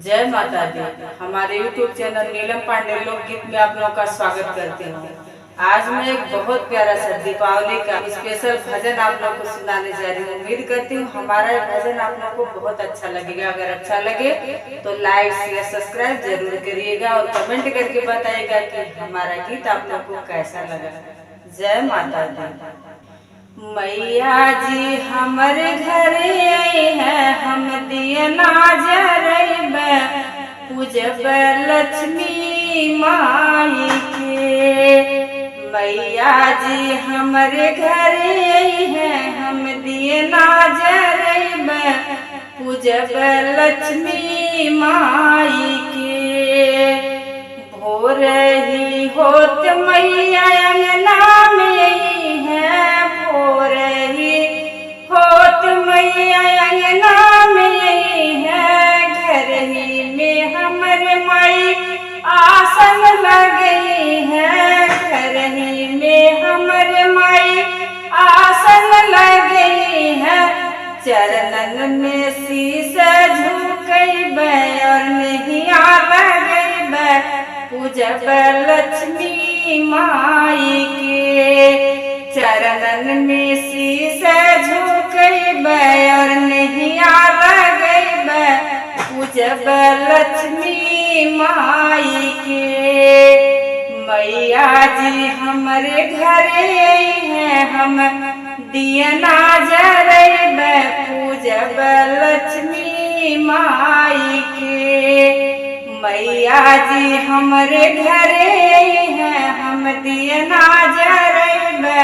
जय माता दी। हमारे YouTube चैनल नीलम पांडे लोकगीत में आप लोगों का स्वागत करती हूँ। आज मैं एक बहुत प्यारा सा दीपावली का स्पेशल भजन आप लोगों को सुनाने जा रही हूँ। उम्मीद करती हूँ हमारा ये भजन आप लोगों को बहुत अच्छा लगेगा। अगर अच्छा लगे तो लाइक शेयर सब्सक्राइब जरूर करिएगा और कमेंट करके बताइएगा कि हमारा गीत आप लोगों को कैसा लगा। जय माता दी। मैया जी हमारे घर आई है, हम दिए ना जरइबे पूजब लक्ष्मी माई के। मैया जी हमारे घर आई है, हम दिए ना जरइबे पूजब लक्ष्मी माई के। भोर ही होत मैया अंगना में है, भोर ही होत मैया अंगना में है। घर ही में हमरे माई आसन लगई है, घर ही में हमरे माई आसन लगई है। चरणन में शीश झुकइबे और नैया लगइबे पूजब लक्ष्मी माई के। चरणन में शीश झुकइबे और नैया लगइबे पूजब लक्ष्मी माई के। मैया जी हमारे घर आई है, हम दिया ना जरइबे पूजब लक्ष्मी माई के। मैया जी हमारे घर आई है, हम दिया ना जरइबे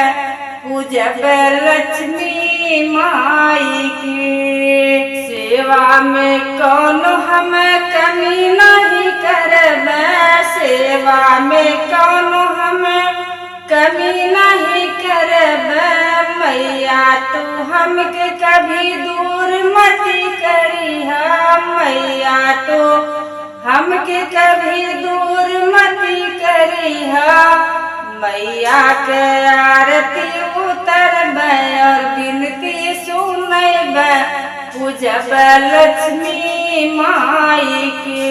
पूजब लक्ष्मी माई के। सेवा में कौन हम कमी नहीं करबे, सेवा में कौन हम कमी नहीं करबे। मैया तू हमके कभी दूर मती करिहा, मैया तू हमके कभी दूर मती करिहा। मैया के आरती उतरबे और बिनती सुनइबे पूजब लक्ष्मी माई के।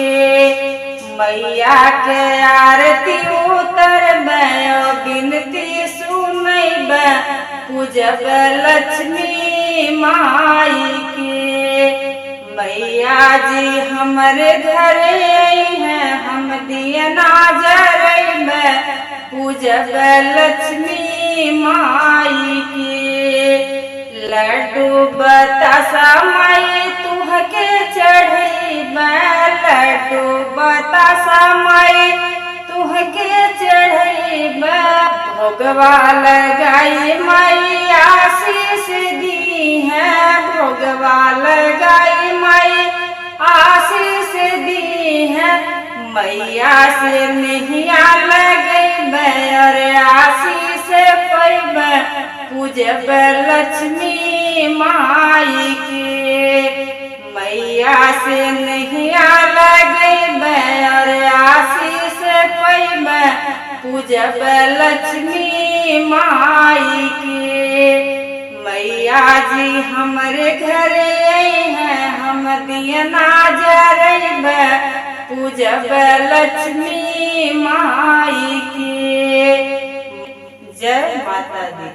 मैया के आरती उतरबे और बिनती सुनइबे पूजब लक्ष्मी माई के। मैया जी हमारे घर आई है, हम दिया ना जरइबे पूजब लक्ष्मी माई के। लड्डू बतासा माई तुहके चढ़इबे, लड्डू बतासा माई तुहके चढ़इबे। भोगवा लगाई माई आशीष दी है, भोगवा लगाई माई आशीष दी है। मैया से नैया लगइबे और आशीष पइबे पूजब लक्ष्मी माई के। मैया से नैया लगइबे और आशीष पइबे पूजब लक्ष्मी माई के। मैया जी हमारे घर आई है, हम दिया ना जरइबे पूजब लक्ष्मी माई के। जय माता दी।